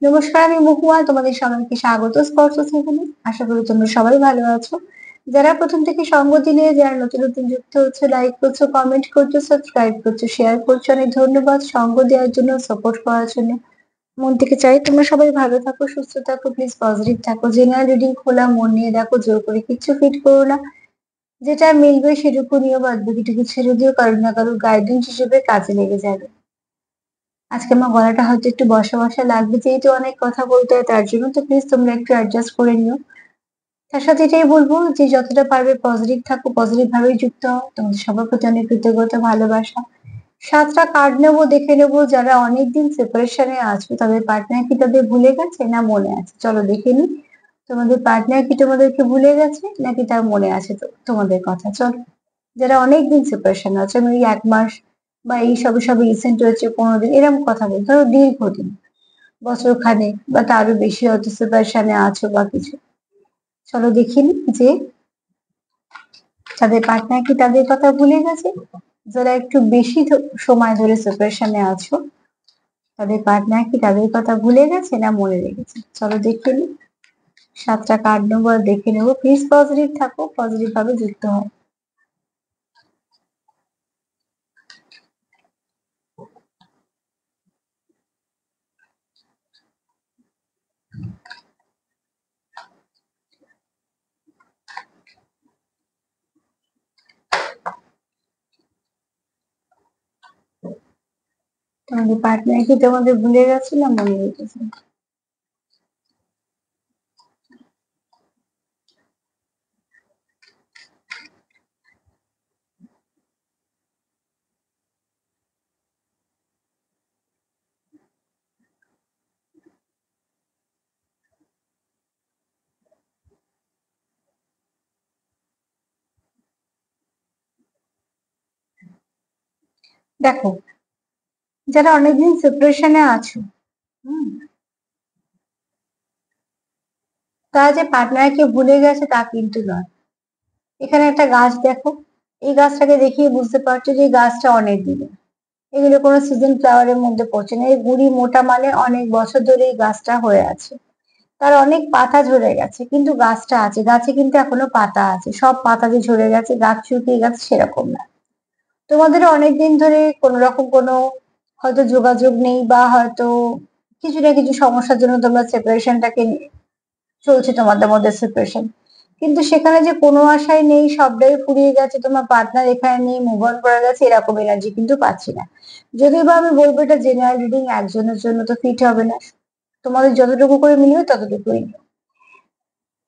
নমস্কার, আমি মহুয়া। তোমাদের সবাইকে স্বাগত স্পর্শ সেখানে। আশা করি তোমরা সবাই ভালো আছো। যারা প্রথম থেকে সঙ্গ দিলে, যারা নতুন নতুন যুক্ত হচ্ছে, লাইক করছো, কমেন্ট করছো, সাবস্ক্রাইব করছো, শেয়ার করছো, অনেক ধন্যবাদ সঙ্গ দেওয়ার জন্য, সাপোর্ট করার জন্য। মন থেকে চাই তোমরা সবাই ভালো থাকো, সুস্থ থাকো, প্লিজ পজিটিভ থাকো। জেনারেল রিডিং খোলা মন নিয়ে দেখো, জোর করে কিচ্ছু ফিট করো না। যেটা মিলবে সেটুকু নিয়েও, বাদ বাকিটুকু ছেড়ে দিও, কারো না কারো গাইডেন্স হিসেবে কাজে লেগে যাবে। আজকে আমার গলাটা হয়তো একটু বসা বসা লাগবে, যেহেতু অনেক কথা বলতে হয়, তার জন্য তো প্লিজ তোমরা একটু অ্যাডজাস্ট করে নিও। তার সাথে এটাই বলবো যে যতটা পারবে পজিটিভ থাকো, পজিটিভ ভাবেই যুক্ত হও। তোমাদের সবার প্রতি অনেক কৃতজ্ঞতা, ভালোবাসা। 7টা কার্ড নেবো, দেখে নেবো যারা অনেকদিন সেপারেশনে আছো, তাদের পার্টনার কি তাদের ভুলে গেছে না মনে আছে। চলো দেখে নি, তোমাদের পার্টনার কি তোমাদেরকে ভুলে গেছে নাকি তার মনে আছে তো তোমাদের কথা। চলো, যারা অনেকদিন সেপারেশন আছে, আমি এই 1 মাস বা এই সবে সবে রিসেন্ট হয়েছে 15 দিন, এরকম কথা বলি, ধরো দীর্ঘদিন, বছর খানেক বা তারও বেশি হয়তো সেপারেশনে আছো বা কিছু। চলো দেখিনি যে তাদের পার্টনার কি তাদের কথা ভুলে গেছে। যারা একটু বেশি সময় ধরে সেপারেশনে আছো, তাদের পার্টনার কি তাদের কথা ভুলে গেছে না মনে রেখেছে। চলো দেখে নি, 7টা কার্ড নেবো আর দেখে নেবো। প্লিজ পজিটিভ থাকো, পজিটিভ ভাবে যুক্ত হও। তোমাদের পার্টনার কি তোমাদের ভুলে গেছে না মনে রেখেছে। দেখো, যারা অনেকদিন সেপারেশনে আছো, হুম, তারা যে পার্টনারকে ভুলে গেছে তা কিন্তু নয়। এখানে একটা গাছ দেখো, এই গাছটাকে দেখিয়ে বুঝতে পারছো যে এই গাছটা অনেক দিনের। এগুলো কোনো সিজন ফ্লাওয়ারের মধ্যে পড়ছে না। এই গুড়ি মোটা মানে অনেক বছর ধরে এই গাছটা হয়ে আছে। তার অনেক পাতা ঝরে গেছে, কিন্তু গাছটা আছে, গাছে কিন্তু এখনো পাতা আছে। সব পাতা যে ঝরে গেছে, গাছ শুকিয়ে গেছে সেরকম না। তোমাদের অনেকদিন ধরে কোনো রকম কোনো হয়তো যোগাযোগ নেই, বা হয়তো কিছু না কিছু সমস্যার জন্য তোমরা সেপারেশনটাকে চলছে তোমাদের মধ্যে সেপারেশন। কিন্তু সেখানে যে কোনো আশাই নেই, সবটাই ফুরিয়ে গেছে, তোমার পার্টনার এখানে নেই, মুভ অন করে গেছে, এরকম এনার্জি কিন্তু পাচ্ছি না। যদিও বা আমি বলবো এটা জেনারেল রিডিং, একজনের জন্য তো ফিট হবে না। তোমাদের যতটুকু করে মিলবে ততটুকুই নিও।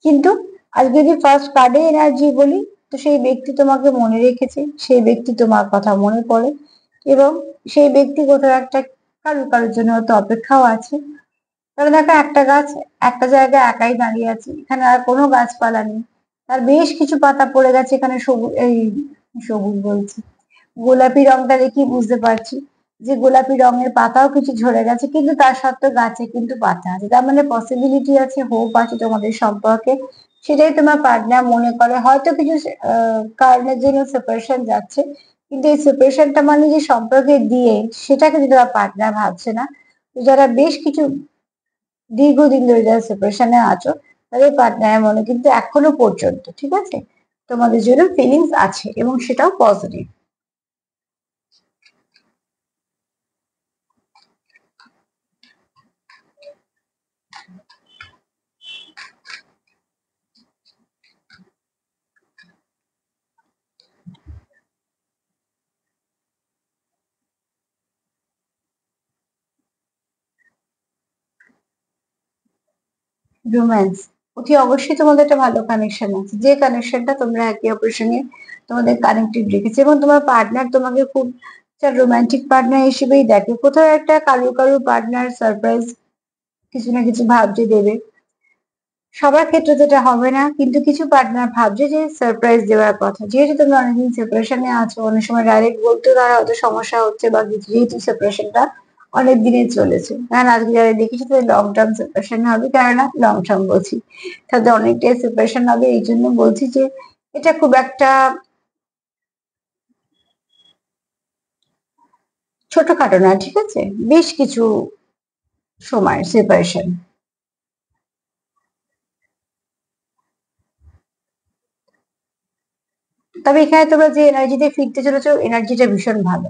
কিন্তু আজকে যদি ফার্স্ট কার্ডে এনার্জি বলি, তো সেই ব্যক্তি তোমাকে মনে রেখেছে, সেই ব্যক্তি তোমার কথা মনে পড়ে, এবং সেই ব্যক্তি কোথাও একটা কারোর কারোর জন্য হয়তো অপেক্ষাও আছে। তবে দেখো, একটা গাছ একটা জায়গায় একাই দাঁড়িয়ে আছে, এখানে আর কোনো গাছপালা নেই। তার বেশ কিছু পাতা পড়ে গেছে, এখানে সবুজ, এই সবুজ বলছি, গোলাপি রংটা দেখি বুঝতে পারছি যে গোলাপি রঙের পাতাও কিছু ঝরে গেছে, কিন্তু তার সত্ত্বেও গাছে কিন্তু পাতা আছে। তার মানে পসিবিলিটি আছে, হোপ আছে তোমাদের সম্পর্কে। সেটাই তোমার পার্টনার মনে করে, হয়তো কিছু কারণের জন্য সেপারেশন যাচ্ছে, কিন্তু এই সেপারেশনটা মানে যে সম্পর্কে দিয়ে, সেটা কিন্তু তোমার পার্টনার ভাবছে না। তো যারা বেশ কিছু দীর্ঘদিন ধরে যারা সেপারেশনে আছো, তাদের পার্টনারের মনে কিন্তু এখনো পর্যন্ত, ঠিক আছে, তোমাদের জন্য ফিলিংস আছে, এবং সেটাও পজিটিভ। রোম্যান্স, অতি অবশ্যই তোমাদের একটা ভালো কানেকশন আছে, যে কানেকশনটা তোমরা একে অপরের সঙ্গে তোমাদের কানেক্টেড রেখেছে, এবং তোমার পার্টনার তোমাকে খুব রোমান্টিক পার্টনার হিসেবেই দেখে। কোথাও একটা কারো কারো পার্টনার সারপ্রাইজ কিছু না কিছু ভাবছে দেবে। সবার ক্ষেত্রে যেটা হবে না, কিন্তু কিছু পার্টনার ভাবছে যে সারপ্রাইজ দেওয়ার কথা। যেহেতু তোমরা অনেকদিন সেপারেশনে আছো, অনেক সময় ডাইরেক্ট বলতেও তারা হয়তো সমস্যা হচ্ছে বা কিছু, যেহেতু সেপারেশনটা অনেক দিনের চলেছে, কারণ আজকে যারা দেখেছি তাদের লং টার্ম সেপারেশন হবে, কেননা লং টার্ম বলছি, তাদের অনেকটাই সেপারেশন হবে। এই জন্য বলছি যে এটা খুব একটা ছোটখাটো না, ঠিক আছে, বেশ কিছু সময় সেপারেশন। তবে এখানে তোমরা যে এনার্জিতে ফিরতে চলেছো, এনার্জিটা ভীষণ ভালো,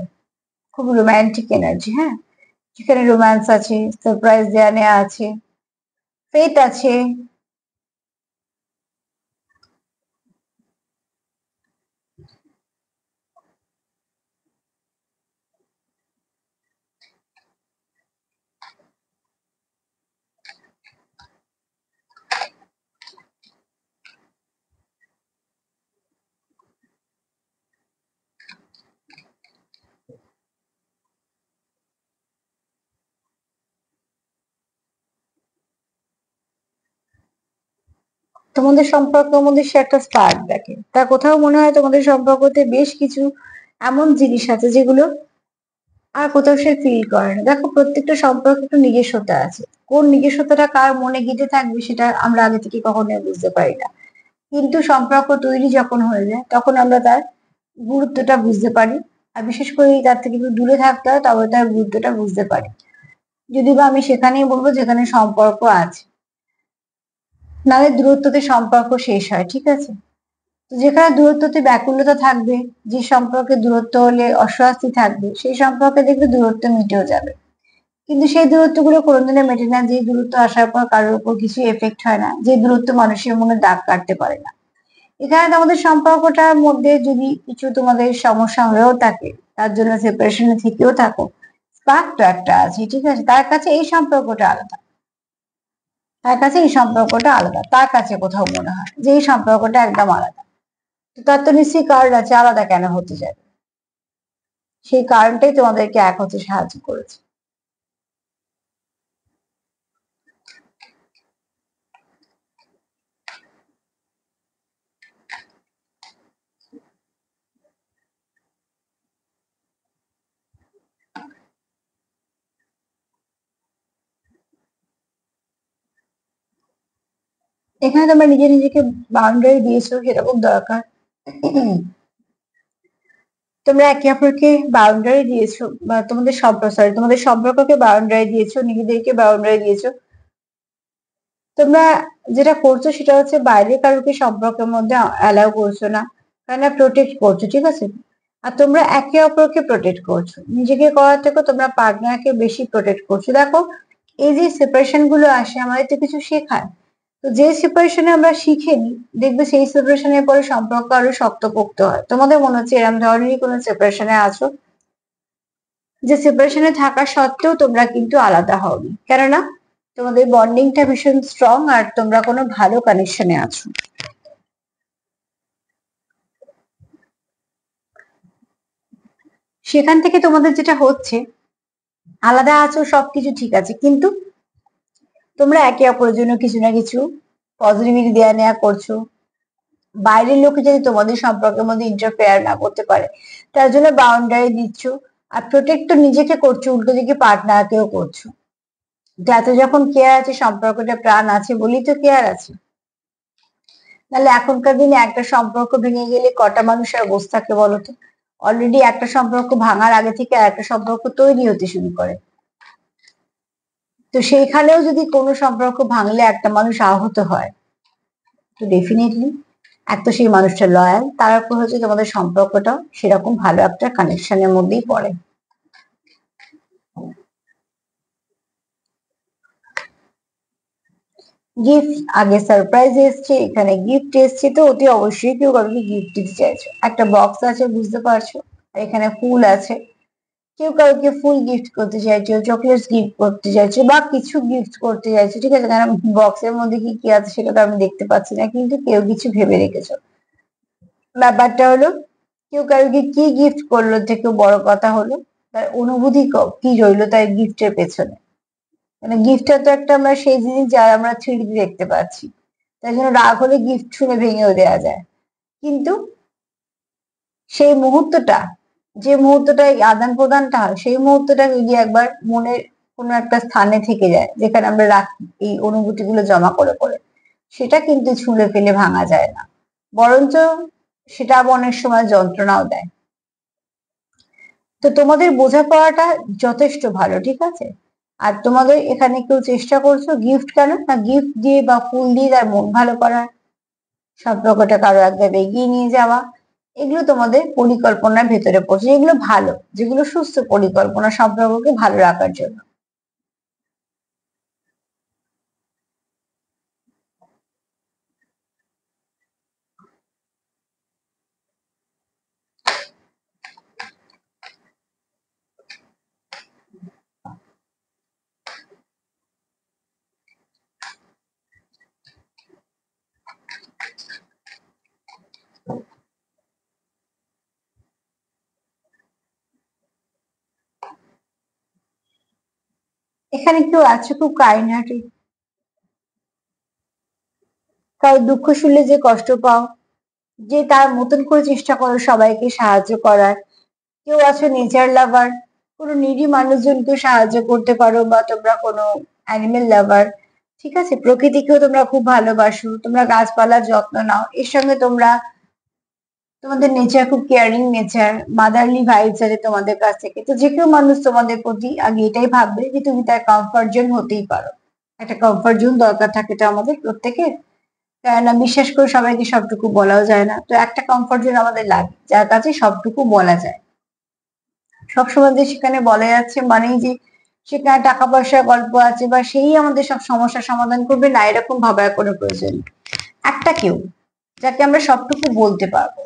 খুব রোমান্টিক এনার্জি। হ্যাঁ, যেখানে রোম্যান্স আছে, সারপ্রাইজ দেয়া নেওয়া আছে, ফেট আছে। তোমাদের সম্পর্কের মধ্যে সে একটা স্পার্ক দেখে, তা কোথাও মনে হয় তোমাদের সম্পর্কতে বেশ কিছু এমন জিনিস আছে যেগুলো আর কোথাও সে ফিল করে না। দেখো, প্রত্যেকটা সম্পর্কে একটু নিজস্বতা আছে। কোন নিজস্বতাটা কার মনে গেঁথে থাকবে সেটা আমরা আগে থেকে কখনোই বুঝতে পারি না, কিন্তু সম্পর্ক তৈরি যখন হয়ে যায় তখন আমরা তার গুরুত্বটা বুঝতে পারি। আর বিশেষ করে তার থেকে একটু দূরে থাকতে হয়, তবে তার গুরুত্বটা বুঝতে পারি। যদি বা আমি সেখানেই বলবো যেখানে সম্পর্ক আছে, নাহলে দূরত্বতে সম্পর্ক শেষ হয়। ঠিক আছে, তো যেখানে দূরত্বতে ব্যাকুলতা থাকবে, যে সম্পর্কে দূরত্ব হলে অস্বস্তি থাকবে, সেই সম্পর্কে দেখবে দূরত্ব মিটেও যাবে। কিন্তু সেই দূরত্ব গুলো কোনোদিনও মেটে না যে দূরত্ব আসার পর কারোর উপর কিছু এফেক্ট হয় না, যে দূরত্ব মানুষের মনে দাগ কাটতে পারে না। এখানে তোমাদের সম্পর্কটার মধ্যে যদি কিছু তোমাদের সমস্যা হয়েও থাকে, তার জন্য সেপারেশনে থেকেও থাকো, স্পার্ক তো একটা আছে। ঠিক আছে, তার কাছে এই সম্পর্কটা আলাদা, তার কাছে এই সম্পর্কটা আলাদা, তার কাছে কোথাও মনে হয় যে এই সম্পর্কটা একদম আলাদা। তো তার তো নিশ্চয়ই কারণ আছে, আলাদা কেন হতে যাবে? সেই কারণটাই তোমাদেরকে এক হতে সাহায্য করেছে। এখানে তোমরা নিজে নিজেকে বাউন্ডারি দিয়েছো, সেরকম দরকার। তোমরা একে অপরকে বাউন্ডারি দিয়েছো, বা তোমাদের সম্পর্ককে বাউন্ডারি দিয়েছো, নিজেদেরকে বাউন্ডারি দিয়েছো। তোমরা যেটা করছো সেটা হচ্ছে বাইরে কারোকে সম্পর্কের মধ্যে অ্যালাউ করছো না, কেন প্রোটেক্ট করছো। ঠিক আছে, আর তোমরা একে অপরকে প্রোটেক্ট করছো, নিজেকে করার থেকে তোমরা পার্টনারকে বেশি প্রোটেক্ট করছো। দেখো, এই যে সেপারেশন গুলো আসে আমাদের তো কিছু শেখায়। তো যে সেপারেশনে আমরা শিখে নিই, দেখবে সেই সেপারেশনের পরে সম্পর্ক আরো শক্তপোক্ত হয়। তোমাদের মনে হচ্ছে এরকম ধরনেরই কোনো সেপারেশনে আছো, যে সেপারেশনে থাকা সত্ত্বেও তোমরা কিন্তু আলাদা হওনি, কেননা তোমাদের বন্ডিংটা ভীষণ স্ট্রং আর তোমরা কোনো ভালো কানেকশনে আছো। সেখান থেকে তোমাদের যেটা হচ্ছে, আলাদা আছো সবকিছু ঠিক আছে, কিন্তু তোমরা একে অপরের জন্য কিছু না কিছু পজিটিভিটি দেয়া নেওয়া করছো। বাইরের লোকে যদি তোমাদের সম্পর্কের মধ্যে ইন্টারফেয়ার না করতে পারে, তার জন্য বাউন্ডারি দিচ্ছ। আর প্রোটেক্ট তো নিজেকে করছো, উল্টো দিকে পার্টনারকেও করছো। যাতে যখন কেয়ার আছে, সম্পর্কটা প্রাণ আছে বলেই তো কেয়ার আছে। নাহলে এখনকার দিনে একটা সম্পর্ক ভেঙে গেলে কটা মানুষের অবস্থা থাকে বলতো? অলরেডি একটা সম্পর্ক ভাঙার আগে থেকে একটা সম্পর্ক তৈরি হতে শুরু করে। তো সেইখানেও যদি কোনো সম্পর্ক ভাঙলে একটা মানুষ আহত হয়, তো ডেফিনেটলি এক তো সেই মানুষটা লয়াল, তারপর হচ্ছে তোমাদের সম্পর্কটা সেরকম ভালো একটা কানেকশনের মধ্যেই পড়ে। গিফট আগে, সারপ্রাইজ এসছে, এখানে গিফট এসছে, তো অতি অবশ্যই কেউ কাউকে গিফট দিতে চাইছো। একটা বক্স আছে, বুঝতে পারছো, আর এখানে ফুল আছে। কেউ কাউকে ফুল গিফট করতে চাইছো, চকলেটস গিফট করতে চাইছো, বা কিছু গিফট করতে চাইছো। ঠিক আছে, কারণ বক্সের মধ্যে কি কি আছে সেটা তো আমি দেখতে পাচ্ছি না, কিন্তু কেউ কিছু ভেবে রেখেছো। ব্যাপারটা হলো, কেউ কাউকে কি গিফট করলো থেকে বড় কথা হলো তার অনুভূতি কি রইলো তার গিফটের পেছনে। মানে গিফটটা তো একটা আমরা সেই জিনিস যা আমরা 3D দেখতে পাচ্ছি, তাই জন্য রাগ হলে গিফট শুনে ভেঙেও দেওয়া যায়। কিন্তু সেই মুহূর্তটা, যে মুহূর্তটা এই আদান প্রদানটা হয়, সেই মুহূর্তটা যদি একবার মনের কোনো একটা স্থানে থেকে যায়, যেখানে আমরা রাখি এই অনুভূতিগুলো জমা করে করে, সেটা কিন্তু ছুঁড়ে ফেলে ভাঙা যায় না, বরঞ্চ সেটা আবার অনেক সময় যন্ত্রণাও দেয়। তো তোমাদের বোঝাপড়াটা যথেষ্ট ভালো। ঠিক আছে, আর তোমাদের এখানে কেউ চেষ্টা করছো গিফট, কেন না গিফট দিয়ে বা ফুল দিয়ে তার মন ভালো করা, সম্পর্কটা কারো এক ধাপ এগিয়ে নিয়ে যাওয়া, এগুলো তোমাদের পরিকল্পনার ভেতরে পড়ছে, যেগুলো ভালো, যেগুলো সুস্থ পরিকল্পনা সম্পর্ককে ভালো রাখার জন্য। এখানে কেউ আছে খুব কাইন্ড হার্টেড, কারো দুঃখ শুনলে যে কষ্ট পাও, যে তার মতন করে চেষ্টা করো সবাইকে সাহায্য করার। কেউ আছো নেচার লাভার, কোনো নিডি মানুষজনকে সাহায্য করতে পারো, বা তোমরা কোনো অ্যানিমেল লাভার, ঠিক আছে, প্রকৃতিকেও তোমরা খুব ভালোবাসো, তোমরা গাছপালার যত্ন নাও, এর সঙ্গে তোমরা তোমাদের নেচার খুব কেয়ারিং নেচার, মাদারলি ভাইবস আছে তোমাদের কাছ থেকে। তো যে কেউ মানুষ তোমাদের প্রতি আগে এটাই ভাববে যে তুমি তার কমফর্ট জোন হতেই পারো। একটা কমফর্ট জোন দরকার থাকে তো আমাদের প্রত্যেকের, কেননা বিশ্বাস করে সবাইকে সবটুকু বলাও যায় না, তো একটা কমফর্ট জোন আমাদের লাগে যার কাছে সবটুকু বলা যায়। সবসময় যে সেখানে বলা যাচ্ছে মানেই যে সেখানে টাকা পয়সার গল্প আছে বা সেই আমাদের সব সমস্যার সমাধান করবে না, এরকম ভাবার কোনো প্রয়োজন নেই। একটা কেউ যাকে আমরা সবটুকু বলতে পারবো,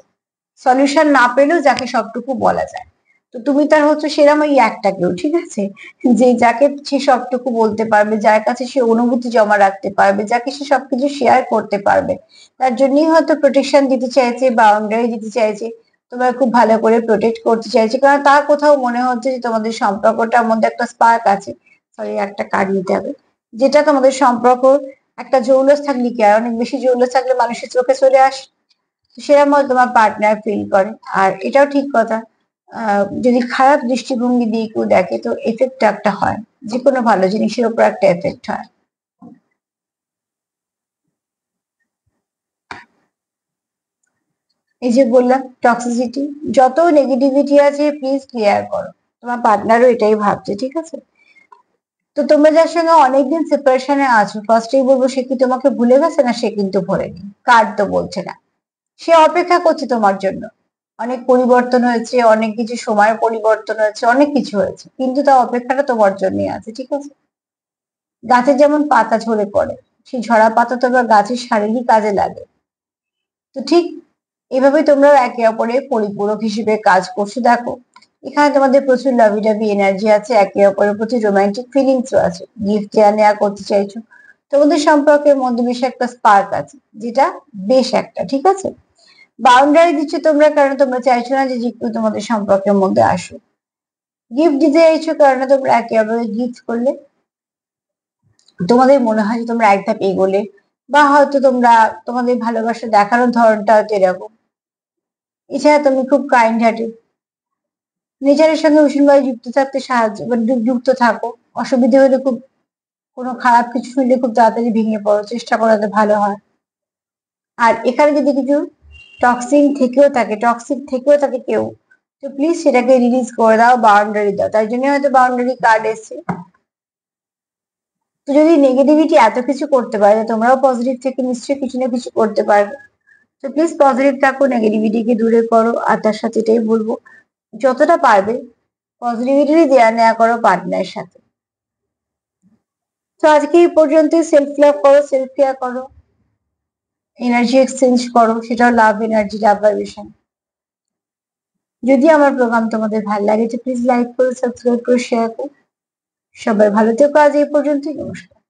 সলিউশন না পেলেও যাকে সবটুকু বলা যায়, তো তুমি তার হচ্ছে সেরকম ওই একটা কেউ, ঠিক আছে, যে যাকে সে সবটুকু বলতে পারবে, যার কাছে সে অনুভূতি জমা রাখতে পারবে, যাকে সে সবকিছু শেয়ার করতে পারবে। তার জন্যই হয়তো প্রোটেকশন দিতে চাইছে, বাউন্ডারি দিতে চাইছে, তোমার খুব ভালো করে প্রোটেক্ট করতে চাইছে, কারণ তার কোথাও মনে হচ্ছে যে তোমাদের সম্পর্কটার মধ্যে একটা স্পার্ক আছে। সরি, একটা কার্ড নিতে হবে। যেটা তোমাদের সম্পর্ক একটা জৌলস থাকলে কি আর অনেক বেশি জৌলস থাকলে মানুষের চোখে চলে আসে, সেরকম তোমার পার্টনার ফিল করে। আর এটাও ঠিক কথা, যদি খারাপ দৃষ্টিভঙ্গি দিয়ে কেউ দেখে তো এফেক্ট একটা হয়, যে কোনো ভালো জিনিসের উপর একটা এফেক্ট হয়। এই যে বললাম টক্সিসিটি, যত নেগেটিভিটি আছে প্লিজ ক্লিয়ার করো। তোমার পার্টনারও এটাই ভাবছে, ঠিক আছে। তো তোমরা যার সঙ্গে অনেকদিন সেপারেশনে আছো, ফার্স্টেই বলবো সে কি তোমাকে ভুলে গেছে, না সে কিন্তু ভোলেনি, কার্ড তো বলছে না। সে অপেক্ষা করছে তোমার জন্য। অনেক পরিবর্তন হয়েছে, অনেক কিছু সময়ের পরিবর্তন হয়েছে, অনেক কিছু হয়েছে, কিন্তু তার অপেক্ষাটা তোমার জন্যই আছে, ঠিক আছে। গাছের যেমন পাতা ঝরে পড়ে, সেই ঝরা পাতা তো আবার গাছের শারীরিক কাজে লাগে। তো ঠিক এভাবে তোমরাও একে অপরের পরিপূরক হিসেবে কাজ করছো। দেখো এখানে তোমাদের প্রচুর লাভি ডাভি এনার্জি আছে, একে অপরের প্রতি রোমান্টিক ফিলিংসও আছে, গিফট দেওয়া নেওয়া করতে চাইছো, তোমাদের সম্পর্কের মধ্যে বেশ একটা স্পার্ক আছে, যেটা বেশ একটা, ঠিক আছে। বাউন্ডারি দিচ্ছ তোমরা কারণ তোমরা চাইছো না যে যে কেউ তোমাদের সম্পর্কের মধ্যে আসুক। গিফট দিতে চাইছো কারণ তোমরা একে অপরকে গিফট করলে তোমাদের মনে হয় যে তোমরা এক ধাপ এগোলে, বা হয়তো তোমরা তোমাদের ভালোবাসা দেখানোর ধরনটা হয়তো এরকম। এছাড়া তুমি খুব কাইন্ড হার্টেড, নেচারের সঙ্গে ভীষণভাবে যুক্ত থাকতে সাহায্য মানে যুক্ত থাকো। অসুবিধে হলে খুব, কোনো খারাপ কিছু শুনলে খুব তাড়াতাড়ি ভেঙে পড়ো, চেষ্টা করাতে ভালো হয়। আর এখানে যদি কিছু টক্সিক থেকেও থাকে কেউ, তো প্লিজ সেটাকে রিলিজ করে দাও, বাউন্ডারি দাও, তাই জন্য হয়তো বাউন্ডারি কার্ড এসছে। তো যদি নেগেটিভিটি এত কিছু করতে পারে, তোমরাও পজিটিভ থেকে নিশ্চয়ই কিছু না কিছু করতে পারবে। তো প্লিজ পজিটিভ থাকো, নেগেটিভিটিকে দূরে করো, আর তার সাথে এটাই বলবো যতটা পারবে পজিটিভিটি দেওয়া নেওয়া করো পার্টনারের সাথে। তো আজকে এই পর্যন্ত, সেলফ লাভ করো, সেলফ কেয়ার করো, এনার্জি এক্সচেঞ্জ করো, সেটাও লাভ এনার্জি, লাভ ভাইব্রেশন। যদি আমার প্রোগ্রাম তোমাদের ভালো লাগে তো প্লিজ লাইক করো, সাবস্ক্রাইব করো, শেয়ার করো। সবাই ভালো থেকো, আজ এই পর্যন্তই, নমস্কার।